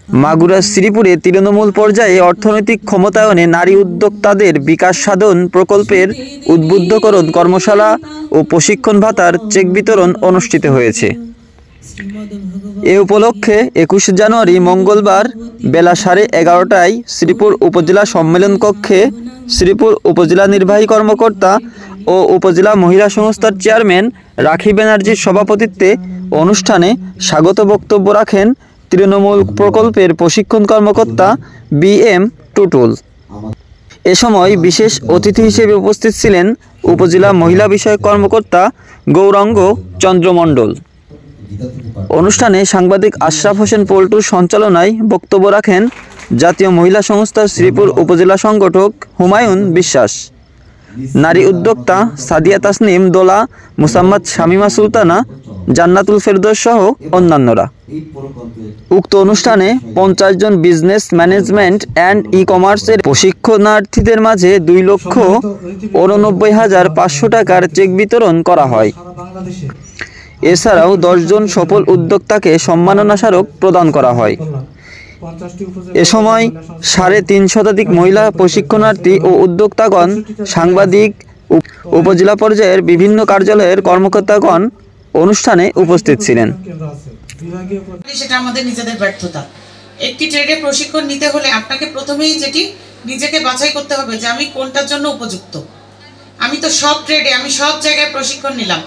মাগুরা শ্রীপুরে তৃণমূল পর্যায়ে অর্থনৈতিক ক্ষমতায়নে নারী উদ্যোক্তাদের বিকাশ সাধন প্রকল্পের উদ্বুদ্ধকরণ কর্মশালা ও প্রশিক্ষণ ভাতার চেক বিতরণ অনুষ্ঠিত হয়েছে। এ উপলক্ষে ২১ জানুয়ারি মঙ্গলবার বেলা 11:30টায় শ্রীপুর উপজেলা সম্মেলন কক্ষে শ্রীপুর উপজেলা নির্বাহী কর্মকর্তা ও উপজেলা মহিলা সংস্থার চেয়ারম্যান রাখি ব্যানার্জির সভাপতিত্বে অনুষ্ঠানে স্বাগত বক্তব্য রাখেন তৃণমূল প্রকল্পের প্রশিক্ষণ কর্মকর্তা BM টুটুল। এ সময় বিশেষ অতিথি হিসেবে উপস্থিত ছিলেন উপজেলা মহিলা বিষয়ক কর্মকর্তা গৌরাঙ্গ চন্দ্র মণ্ডল। অনুষ্ঠানে সাংবাদিক আশরাফ হোসেন পল্টুর সঞ্চালনায় বক্তব্য রাখেন জাতীয় মহিলা সংস্থার শ্রীপুর উপজেলা সংগঠক হুমায়ুন বিশ্বাস, নারী উদ্যোক্তা সাদিয়া তাসনিম দোলা, মুসাম্মদ শামিমা সুলতানা, জান্নাতুল ফেরদৌস সহ অন্যান্যরা। উক্ত অনুষ্ঠানে 50 জন বিজনেস ম্যানেজমেন্ট অ্যান্ড ই-কমার্সের প্রশিক্ষণার্থীদের মাঝে 2,89,500 টাকার চেক বিতরণ করা হয়। এছাড়াও 10 জন সফল উদ্যোক্তাকে সম্মাননা স্মারক প্রদান করা হয়। এ সময় 350 শতাধিক মহিলা প্রশিক্ষণার্থী ও উদ্যোক্তাগণ, সাংবাদিক, উপজেলা পর্যায়ের বিভিন্ন কার্যালয়ের কর্মকর্তাগণ অনুষ্ঠানে উপস্থিত ছিলেন। সেটা আমাদের নিজেদের ব্যর্থতা। একটি ট্রেডে প্রশিক্ষণ নিতে হলে আপনাকে প্রথমেই যেটি নিজেকে বাছাই করতে হবে যে আমি কোনটার জন্য উপযুক্ত। আমি তো সব ট্রেডে, আমি সব জায়গায় প্রশিক্ষণ নিলাম,